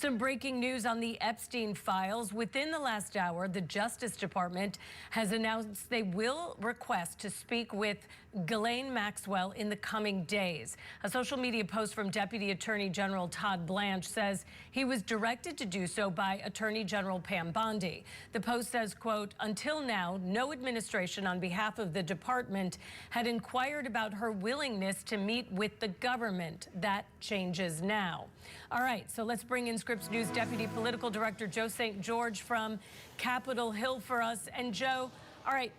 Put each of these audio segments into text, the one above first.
Some breaking news on the Epstein files. Within the last hour, the Justice Department has announced they will request to speak with Ghislaine Maxwell in the coming days. A social media post from Deputy Attorney General Todd Blanche says he was directed to do so by Attorney General Pam Bondi. The post says, quote, "Until now, no administration on behalf of the department had inquired about her willingness to meet with the government. That changes now." All right, so let's bring in Scripps News Deputy Political Director Joe St. George from Capitol Hill for us. And Joe, all right,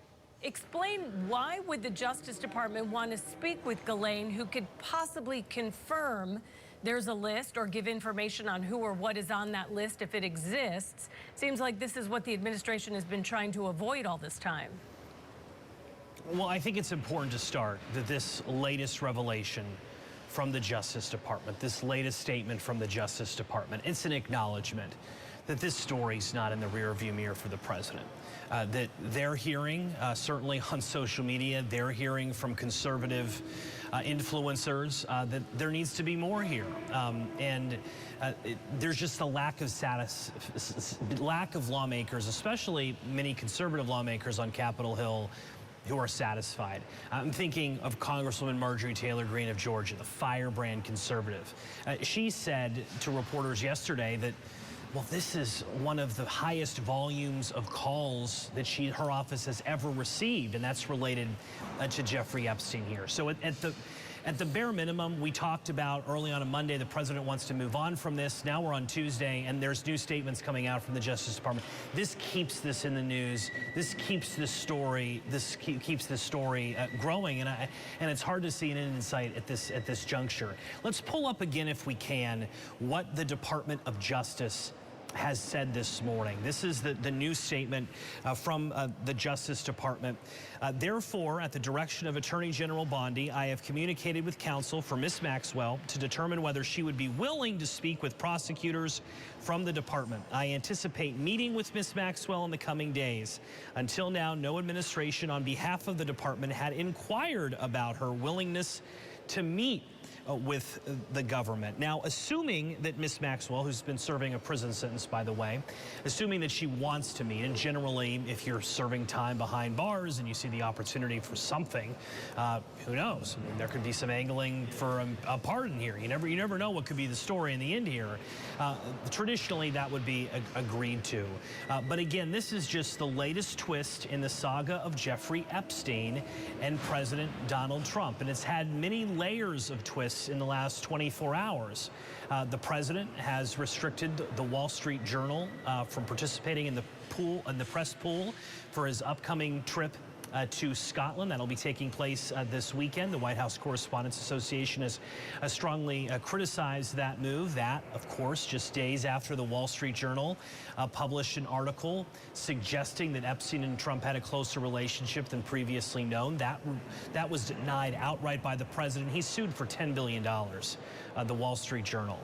explain why would the Justice Department want to speak with Ghislaine, who could possibly confirm there's a list or give information on who or what is on that list if it exists? Seems like this is what the administration has been trying to avoid all this time. Well, I think it's important to start that this latest revelation from the Justice Department, this latest statement from the Justice Department, it's an acknowledgement that this story's not in the rearview mirror for the president. That they're hearing, certainly on social media, they're hearing from conservative influencers that there needs to be more here. There's just a lack of lawmakers, especially many conservative lawmakers on Capitol Hill, who are satisfied. I'm thinking of Congresswoman Marjorie Taylor Greene of Georgia, the firebrand conservative. She said to reporters yesterday that, well, this is one of the highest volumes of calls that her office has ever received, and that's related to Jeffrey Epstein here. So at the bare minimum, we talked about early on Monday, the president wants to move on from this. Now we're on Tuesday, and there's new statements coming out from the Justice Department. This keeps this in the news. This keeps this story. Growing, and it's hard to see an insight at this juncture. Let's pull up again, if we can, what the Department of Justice has said this morning. This is the new statement from the Justice Department. Therefore, at the direction of Attorney General Bondi, I have communicated with counsel for Ms. Maxwell to determine whether she would be willing to speak with prosecutors from the department. I anticipate meeting with Ms. Maxwell in the coming days. Until now, no administration on behalf of the department had inquired about her willingness to meet with the government. Now, assuming that Ms. Maxwell, who's been serving a prison sentence, by the way, assuming that she wants to meet, and generally, if you're serving time behind bars and you see the opportunity for something, who knows? I mean, there could be some angling for a pardon here. You never know what could be the story in the end here. Traditionally, that would be agreed to. But again, this is just the latest twist in the saga of Jeffrey Epstein and President Donald Trump, and it's had many layers of twists in the last 24 hours. The president has restricted the Wall Street Journal from participating in the press pool for his upcoming trip to Scotland. That'll be taking place this weekend. The White House Correspondents Association has strongly criticized that move. That, of course, just days after the Wall Street Journal published an article suggesting that Epstein and Trump had a closer relationship than previously known. That was denied outright by the president. He sued for $10 billion, the Wall Street Journal.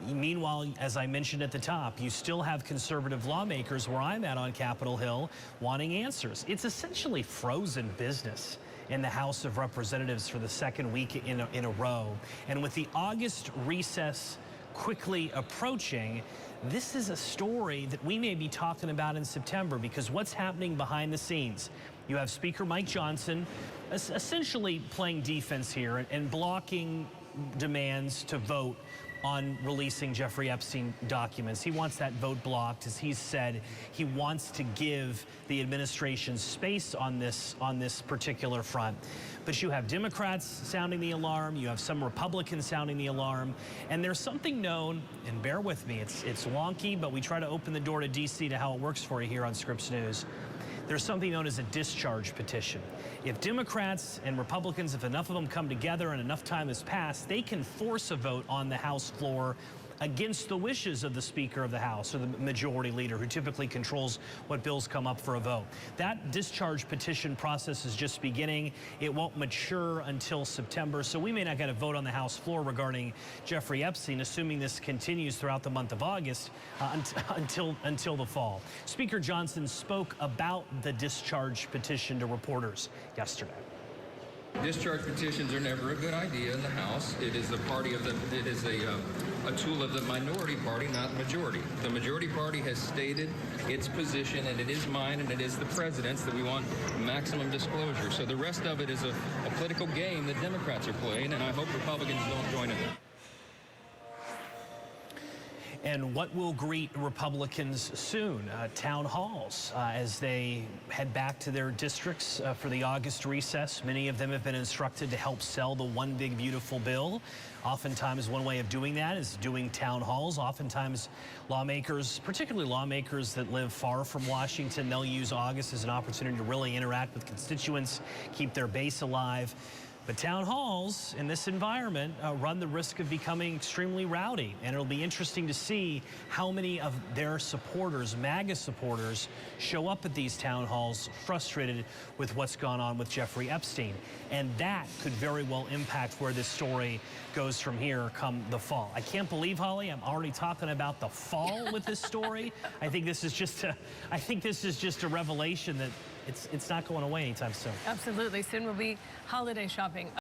Meanwhile, as I mentioned at the top, you still have conservative lawmakers where I'm at on Capitol Hill wanting answers. It's essentially frozen business in the House of Representatives for the second week in a row. And with the August recess quickly approaching, this is a story that we may be talking about in September, because what's happening behind the scenes? You have Speaker Mike Johnson essentially playing defense here and blocking demands to vote on releasing Jeffrey Epstein documents. He wants that vote blocked. As he's said, he wants to give the administration space on this particular front. But you have Democrats sounding the alarm, you have some Republicans sounding the alarm, and there's something known, and bear with me, it's wonky, but we try to open the door to DC to how it works for you here on Scripps News. There's something known as a discharge petition. If Democrats and Republicans, if enough of them come together and enough time has passed, they can force a vote on the House floor against the wishes of the Speaker of the House, or the Majority Leader, who typically controls what bills come up for a vote. That discharge petition process is just beginning. It won't mature until September, so we may not get a vote on the House floor regarding Jeffrey Epstein, assuming this continues throughout the month of August until the fall. Speaker Johnson spoke about the discharge petition to reporters yesterday. Discharge petitions are never a good idea in the House. It is a tool of the minority party, not the majority. The majority party has stated its position, and it is mine and it is the president's, that we want maximum disclosure. So the rest of it is a political game that Democrats are playing, and I hope Republicans don't join in it. And what will greet Republicans soon? Town halls as they head back to their districts for the August recess. Many of them have been instructed to help sell the one big beautiful bill. Oftentimes one way of doing that is doing town halls. Oftentimes lawmakers, particularly lawmakers that live far from Washington, they'll use August as an opportunity to really interact with constituents, keep their base alive. But town halls in this environment run the risk of becoming extremely rowdy, and it'll be interesting to see how many of their supporters, MAGA supporters, show up at these town halls frustrated with what's gone on with Jeffrey Epstein. And that could very well impact where this story goes from here come the fall. I can't believe, Holly, I'm already talking about the fall with this story. I think this is just a revelation that it's not going away anytime soon. Absolutely. Soon will be holiday shopping.